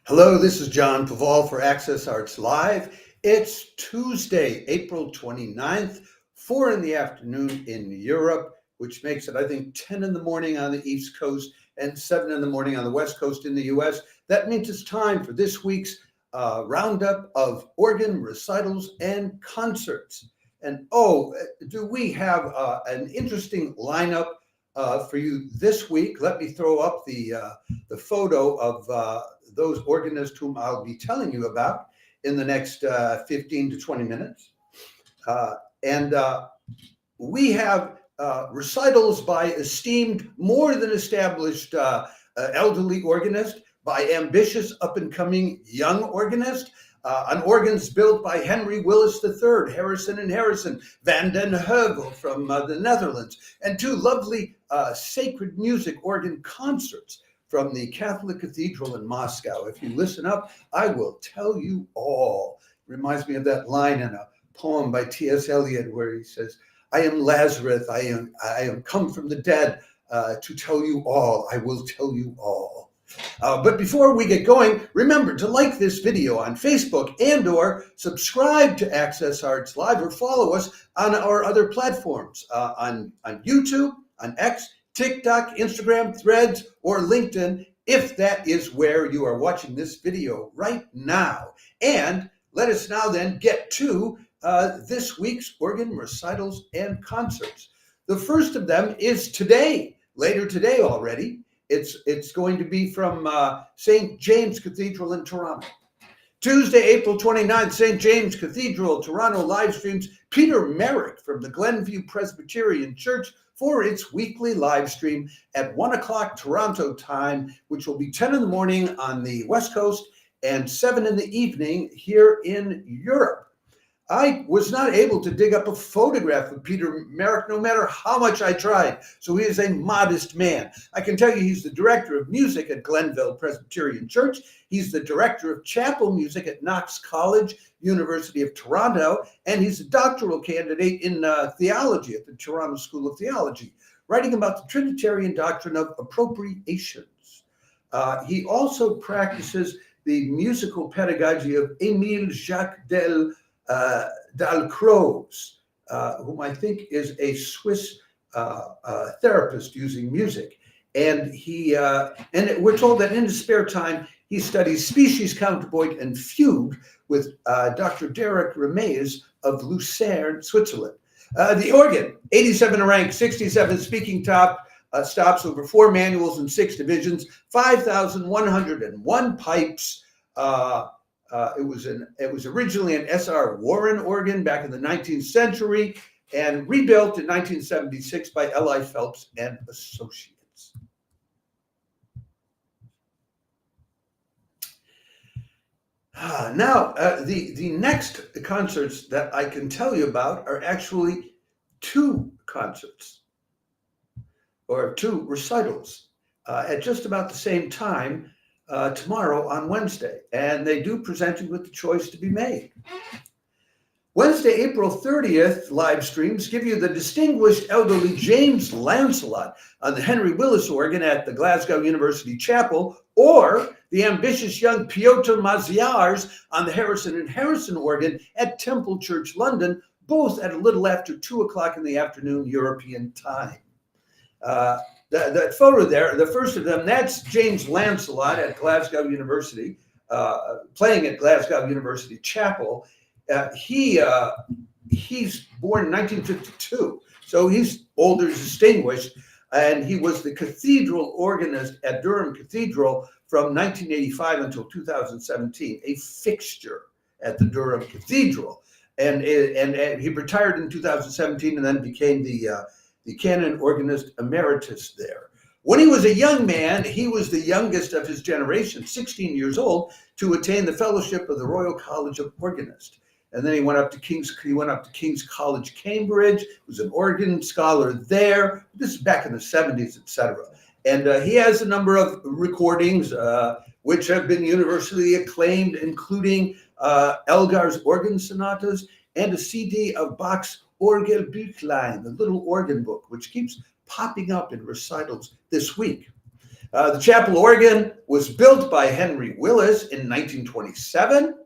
Hello, this is John Paval for Access Arts Live. It's Tuesday, April 29th, 4 in the afternoon in Europe, which makes it, I think, 10 in the morning on the East Coast and 7 in the morning on the West Coast in the US. That means it's time for this week's roundup of organ recitals and concerts. And do we have an interesting lineup for you this week? Let me throw up the photo of those organists whom I'll be telling you about in the next 15 to 20 minutes. We have recitals by esteemed, more than established elderly organist, by ambitious up-and-coming young organist, on organs built by Henry Willis III, Harrison and Harrison, Van den Heuvel from the Netherlands, and two lovely sacred music organ concerts from the Catholic Cathedral in Moscow. If you listen up, I will tell you all. Reminds me of that line in a poem by T.S. Eliot where he says, I am Lazarus, I am come from the dead to tell you all. I will tell you all. But before we get going, remember to like this video on Facebook and or subscribe to Access Arts Live or follow us on our other platforms on YouTube, on X, TikTok, Instagram, Threads, or LinkedIn, if that is where you are watching this video right now. And let us now then get to this week's organ recitals and concerts. The first of them is today, later today already. It's going to be from St. James Cathedral in Toronto. Tuesday, April 29th, St. James Cathedral, Toronto live streams Peter Merrick from the Glenview Presbyterian Church for its weekly live stream at 1 o'clock Toronto time, which will be 10 in the morning on the West Coast and 7 in the evening here in Europe. I was not able to dig up a photograph of Peter Merrick, no matter how much I tried. So he is a modest man. I can tell you he's the director of music at Glenview Presbyterian Church. He's the director of chapel music at Knox College, University of Toronto, and he's a doctoral candidate in theology at the Toronto School of Theology, writing about the Trinitarian doctrine of appropriations. He also practices the musical pedagogy of Émile Jacques Dalcroze, whom I think is a Swiss therapist using music. And we're told that in his spare time, he studies species counterpoint and fugue with Dr. Derek Remes of Lucerne, Switzerland. The organ, 87 rank, 67 speaking stops over 4 manuals and 6 divisions, 5,101 pipes. It was originally an S.R. Warren organ back in the 19th century and rebuilt in 1976 by L.I. Phelps and Associates. Now, the next concerts that I can tell you about are actually 2 concerts or 2 recitals at just about the same time tomorrow on Wednesday, and they do present you with the choice to be made. Wednesday, April 30th, live streams give you the distinguished elderly James Lancelot on the Henry Willis organ at the Glasgow University Chapel, or the ambitious young Piotr Maziarz on the Harrison and Harrison organ at Temple Church, London, both at a little after 2 o'clock in the afternoon European time. That photo there, the first of them, that's James Lancelot at Glasgow University, playing at Glasgow University Chapel. He's born in 1952, so he's older, distinguished, and he was the cathedral organist at Durham Cathedral from 1985 until 2017, a fixture at the Durham Cathedral. And he retired in 2017 and then became the Canon organist emeritus there. When he was a young man, he was the youngest of his generation, 16 years old, to attain the fellowship of the Royal College of Organists. And then he went up to King's College, Cambridge, was an organ scholar there. This is back in the 70s, etc. And he has a number of recordings which have been universally acclaimed, including Elgar's organ sonatas and a CD of Bach's Orgelbüchlein, the little organ book, which keeps popping up in recitals this week. The chapel organ was built by Henry Willis in 1927.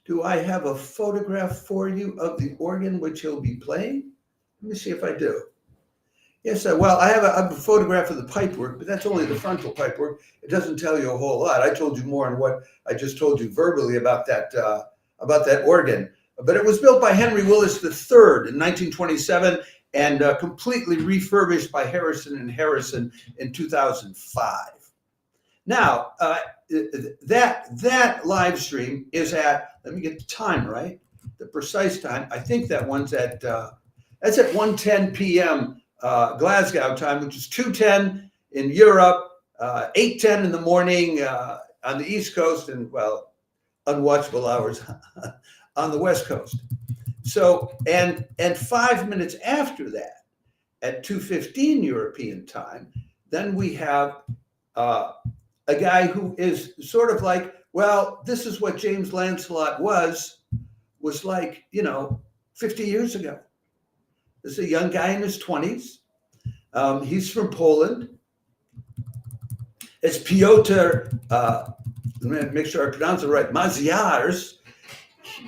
Do I have a photograph for you of the organ which he'll be playing? Let me see if I do. Yes, well, I have a photograph of the pipework, but that's only the frontal pipework. It doesn't tell you a whole lot. I told you more on what I just told you verbally about that organ. But it was built by Henry Willis III in 1927 and completely refurbished by Harrison & Harrison in 2005. Now, that live stream is at, let me get the time right, the precise time. I think that one's at, that's at 1:10 p.m. Glasgow time, which is 2:10 in Europe, 8:10 in the morning on the East Coast, and, well, unwatchable hours on the West Coast. So, and 5 minutes after that, at 2:15 European time, then we have a guy who is sort of like, well, this is what James Lancelot was like, 50 years ago. This is a young guy in his 20s. He's from Poland. It's Piotr, let me make sure I pronounce it right, Maziarz,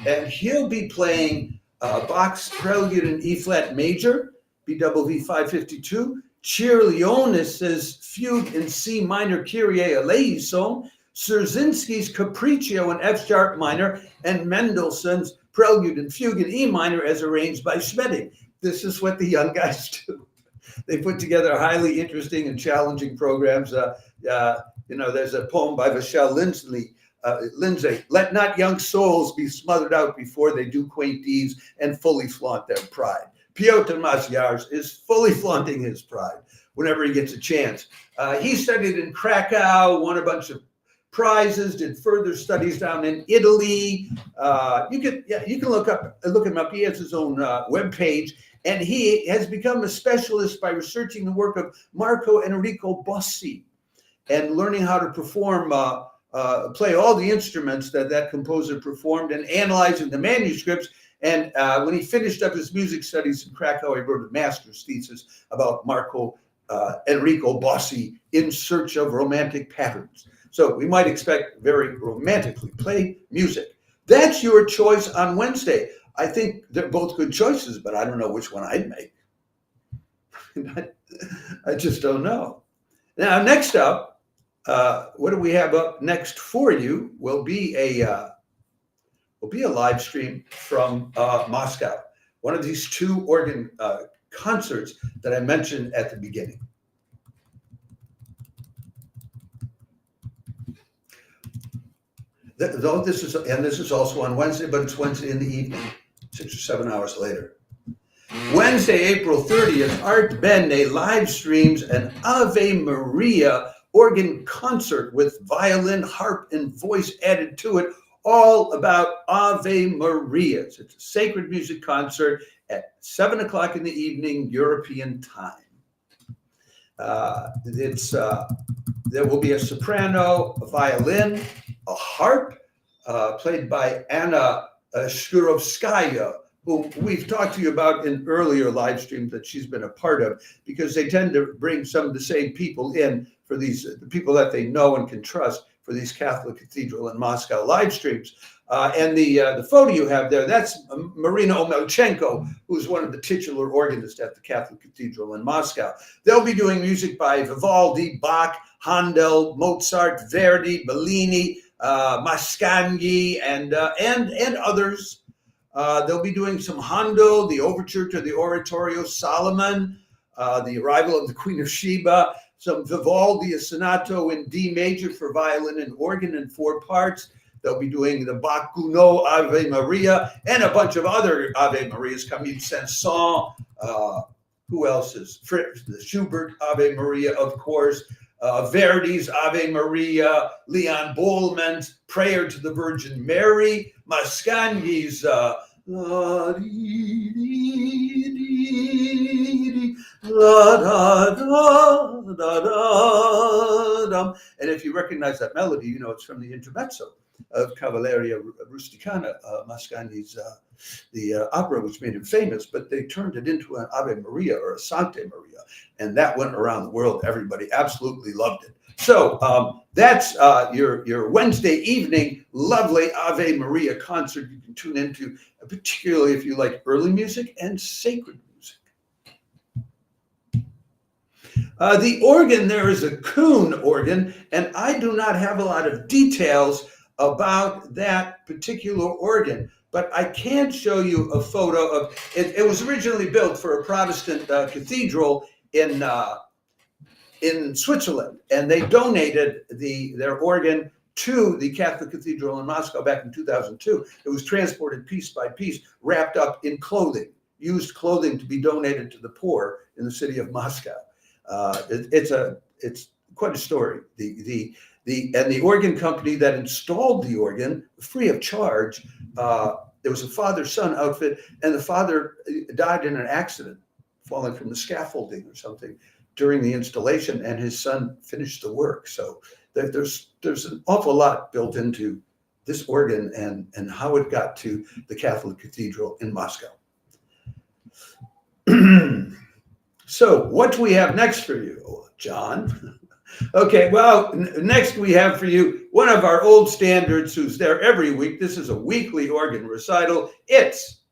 and he'll be playing Bach's Prelude in E-flat major, BWV 552, Chirlionis's Fugue in C minor Kyrie eleison, Szerzynski's Capriccio in F sharp minor, and Mendelssohn's Prelude and Fugue in E minor as arranged by Schmedding. This is what the young guys do. They put together highly interesting and challenging programs. There's a poem by Vachel Lindsay, let not young souls be smothered out before they do quaint deeds and fully flaunt their pride. Piotr Maziarz is fully flaunting his pride whenever he gets a chance. He studied in Krakow, won a bunch of prizes, did further studies down in Italy. You can look him up. He has his own webpage, and he has become a specialist by researching the work of Marco Enrico Bossi and learning how to perform, play all the instruments that composer performed, and analyzing the manuscripts. And when he finished up his music studies in Krakow, he wrote a master's thesis about Marco Enrico Bossi, In Search of Romantic Patterns. So we might expect very romantically played music. That's your choice on Wednesday. I think they're both good choices, but I don't know which one I'd make. I just don't know. Now, next up, what do we have up next for you will be a live stream from Moscow, one of these two organ concerts that I mentioned at the beginning. This is also on Wednesday, but it's Wednesday in the evening, 6 or 7 hours later. Wednesday, April 30th, Artbene live streams an Ave Maria organ concert with violin, harp, and voice added to it, all about Ave Marias. It's a sacred music concert at 7 o'clock in the evening, European time. There will be a soprano, a violin, a harp, played by Anna Shkurovskaya, who we've talked to you about in earlier live streams that she's been a part of, because they tend to bring some of the same people in for these, the people that they know and can trust for these Catholic Cathedral in Moscow live streams. And the photo you have there, that's Marina Omelchenko, who's one of the titular organists at the Catholic Cathedral in Moscow. They'll be doing music by Vivaldi, Bach, Handel, Mozart, Verdi, Bellini, Mascagni, and others. They'll be doing some Handel, the overture to the Oratorio Solomon, the arrival of the Queen of Sheba, some Vivaldi, a sonato in D major for violin and organ in 4 parts. They'll be doing the Bach Gounod Ave Maria and a bunch of other Ave Marias, Camille Saint-Saëns. Who else is? The Schubert Ave Maria, of course. Verdi's Ave Maria, Leon Bohlmann's Prayer to the Virgin Mary, Mascagni's La di di la da da da da dum. And if you recognize that melody, you know it's from the intermezzo of Cavalleria Rusticana, Mascagni's the opera, which made him famous, but they turned it into an Ave Maria or a Sancte Maria, and that went around the world. Everybody absolutely loved it. So that's your Wednesday evening lovely Ave Maria concert you can tune into, particularly if you like early music and sacred music. The organ, there is a Kuhn organ, and I do not have a lot of details about that particular organ, but I can show you a photo of it. It was originally built for a Protestant cathedral in Switzerland, and they donated their organ to the Catholic Cathedral in Moscow back in 2002. It was transported piece by piece, wrapped up in clothing, used clothing to be donated to the poor in the city of Moscow. It's quite a story. The organ company that installed the organ free of charge. There was a father-son outfit, and the father died in an accident, falling from the scaffolding or something during the installation, and his son finished the work. So there's an awful lot built into this organ and how it got to the Catholic Cathedral in Moscow. So what do we have next for you, John? Okay, well, next we have for you one of our old standards who's there every week. This is a weekly organ recital. It's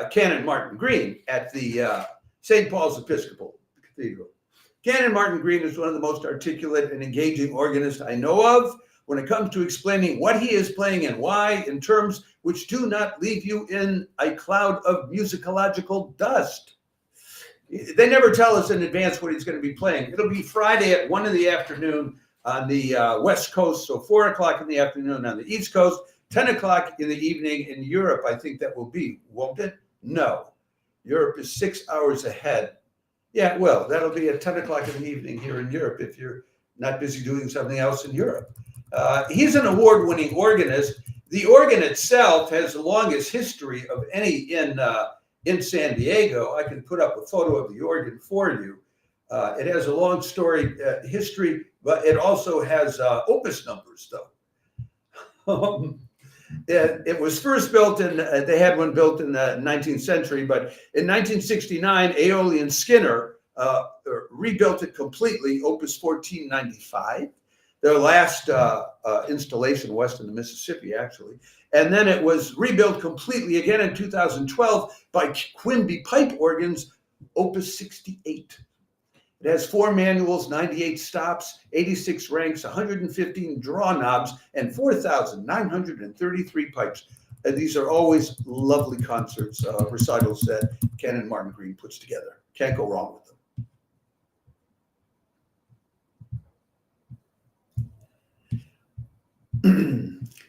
Canon Martin Green at the St. Paul's Episcopal Cathedral. Canon Martin Green is one of the most articulate and engaging organists I know of when it comes to explaining what he is playing and why, in terms which do not leave you in a cloud of musicological dust. They never tell us in advance what he's going to be playing. It'll be Friday at 1 in the afternoon on the West Coast, so 4 o'clock in the afternoon on the East Coast, 10 o'clock in the evening in Europe. I think that will be, won't it? No. Europe is 6 hours ahead. Yeah, well, that'll be at 10 o'clock in the evening here in Europe if you're not busy doing something else in Europe. He's an award-winning organist. The organ itself has the longest history of any in San Diego. I can put up a photo of the organ for you. It has a long history, but it also has opus numbers, though. It was first built they had one built in the 19th century, but in 1969, Aeolian Skinner rebuilt it completely, opus 1495. Their last installation west of the Mississippi, actually. And then it was rebuilt completely again in 2012 by Quimby Pipe Organs, opus 68. It has 4 manuals, 98 stops, 86 ranks, 115 draw knobs, and 4,933 pipes. And these are always lovely concerts, recitals that Canon Martin Green puts together. Can't go wrong with them.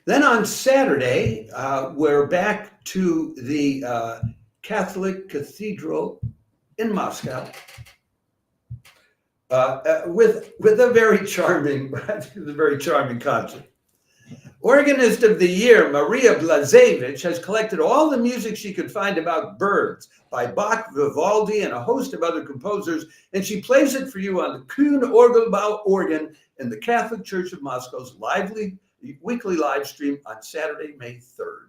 Then on Saturday, we're back to the Catholic Cathedral in Moscow with a very charming concert. Organist of the Year, Maria Blazevic, has collected all the music she could find about birds by Bach, Vivaldi, and a host of other composers, and she plays it for you on the Kuhn Orgelbau organ in the Catholic Church of Moscow's weekly live stream on Saturday, May 3rd.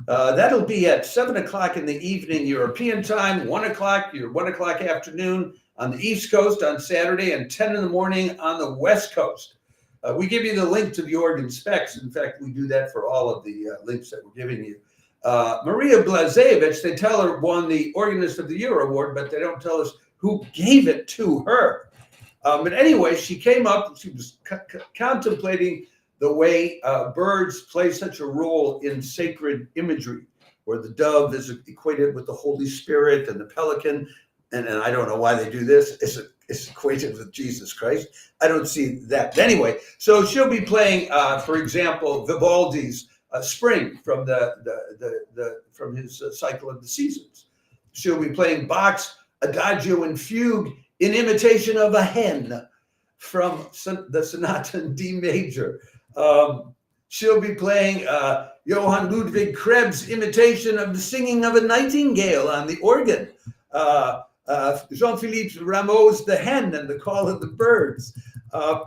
That'll be at 7 o'clock in the evening European time, 1 o'clock, your 1 o'clock afternoon on the East Coast on Saturday, and 10 in the morning on the West Coast. We give you the link to the organ specs. In fact, we do that for all of the links that we're giving you. Maria Blazevic, they tell her, won the Organist of the Year award, but they don't tell us who gave it to her. But anyway, she came up, she was contemplating the way birds play such a role in sacred imagery, where the dove is equated with the Holy Spirit and the pelican. And I don't know why they do this. It's equated with Jesus Christ. I don't see that. But anyway, so she'll be playing, for example, Vivaldi's Spring from from his Cycle of the Seasons. She'll be playing Bach's Adagio and Fugue in imitation of a hen from the Sonata in D major. She'll be playing Johann Ludwig Krebs' imitation of the singing of a nightingale on the organ. Jean-Philippe Rameau's The Hen and the Call of the Birds.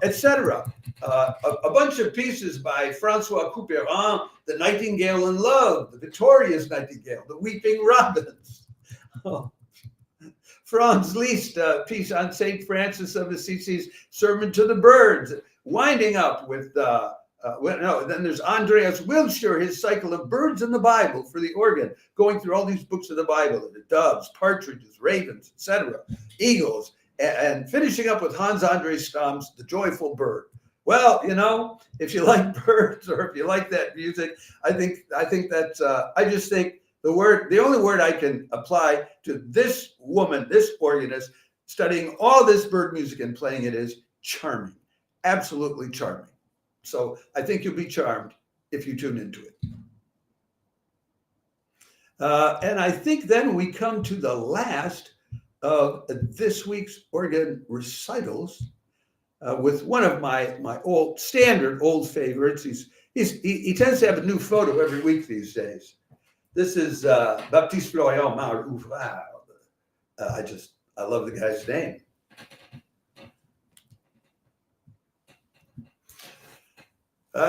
etc. A bunch of pieces by Francois Couperin, The Nightingale in Love, The Victorious Nightingale, The Weeping Robins. Franz Liszt, piece on St. Francis of Assisi's Sermon to the Birds, winding up with, then there's Andreas Wiltshire, his cycle of birds in the Bible for the organ, going through all these books of the Bible, the doves, partridges, ravens, etc., eagles, and finishing up with Hans Andre Stamm's The Joyful Bird. Well, you know, if you like birds or if you like that music, I think that's, I just think the only word I can apply to this woman, this organist, studying all this bird music and playing it is charming, absolutely charming. So I think you'll be charmed if you tune into it. And I think then we come to the last of this week's organ recitals with one of my old favorites. He tends to have a new photo every week these days. This is Baptiste-Florian Marle-Ouvrard. I love the guy's name.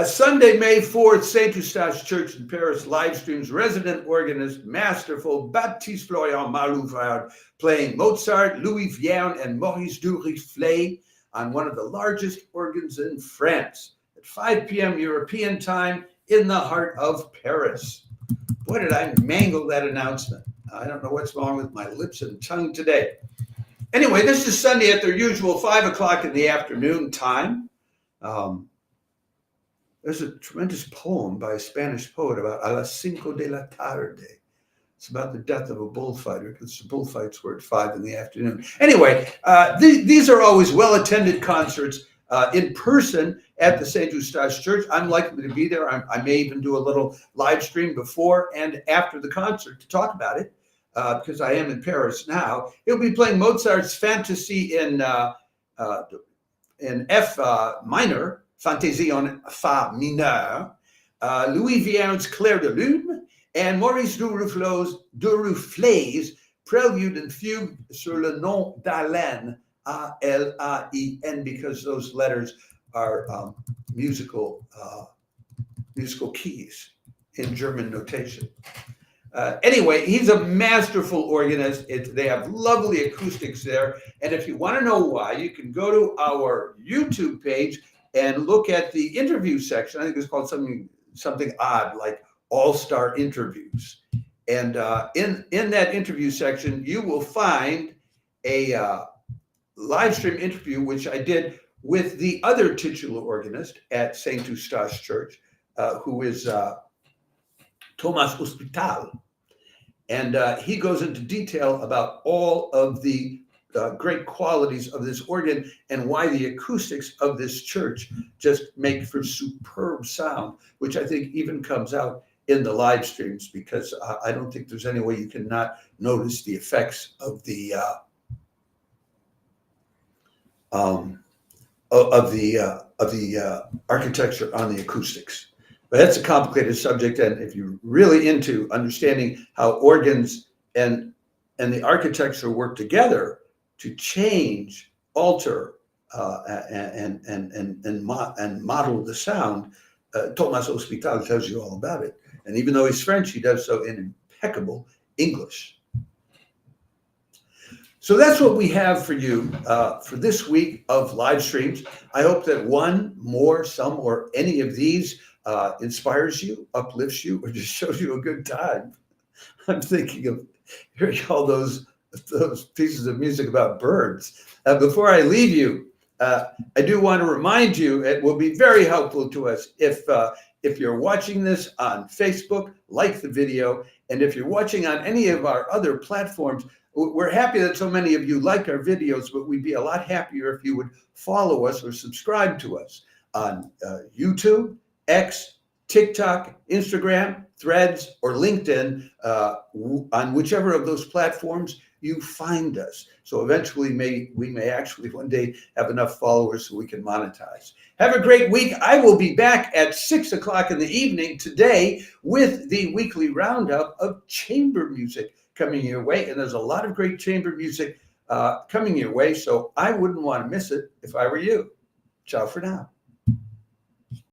Sunday, May 4th, St. Eustache Church in Paris live streams resident organist, masterful Baptiste-Florian Marle-Ouvrard playing Mozart, Louis Vierne, and Maurice Duruflé on one of the largest organs in France at 5 p.m. European time in the heart of Paris. Boy, did I mangle that announcement. I don't know what's wrong with my lips and tongue today. Anyway, this is Sunday at their usual 5 o'clock in the afternoon time. There's a tremendous poem by a Spanish poet about a las 5 de la tarde. It's about the death of a bullfighter because the bullfights were at 5 in the afternoon. Anyway, these are always well-attended concerts in person at the St. Eustache Church. I'm likely to be there. I may even do a little live stream before and after the concert to talk about it because I am in Paris now. He'll be playing Mozart's Fantasy in F minor, Fantaisie en Fa mineur, Louis Vierne's Clair de Lune, and Maurice Duruflé's Prelude and Fugue sur le nom d'Alain, A-L-A-I-N, because those letters are musical keys in German notation. Anyway, he's a masterful organist. They have lovely acoustics there. And if you want to know why, you can go to our YouTube page and look at the interview section. I think it's called something odd, like All-Star Interviews. And in that interview section, you will find a live stream interview, which I did with the other titular organist at St. Eustache Church, who is Thomas Hospital. And he goes into detail about all of the great qualities of this organ and why the acoustics of this church just make for superb sound, which I think even comes out in the live streams, because I don't think there's any way you can not notice the effects of the architecture on the acoustics. But that's a complicated subject, and if you're really into understanding how organs and the architecture work together to change, alter, and model the sound, Thomas Hospital tells you all about it. And even though he's French, he does so in impeccable English. So that's what we have for you for this week of live streams. I hope that one, more, some, or any of these inspires you, uplifts you, or just shows you a good time. I'm thinking of hearing all those pieces of music about birds. Before I leave you, I do want to remind you, it will be very helpful to us if you're watching this on Facebook, like the video, and if you're watching on any of our other platforms, we're happy that so many of you like our videos, but we'd be a lot happier if you would follow us or subscribe to us on YouTube, X, TikTok, Instagram, Threads, or LinkedIn, on whichever of those platforms you find us. So eventually we may actually one day have enough followers so we can monetize. Have a great week. I will be back at 6 o'clock in the evening today with the weekly roundup of chamber music coming your way. And there's a lot of great chamber music coming your way, so I wouldn't want to miss it if I were you. Ciao for now.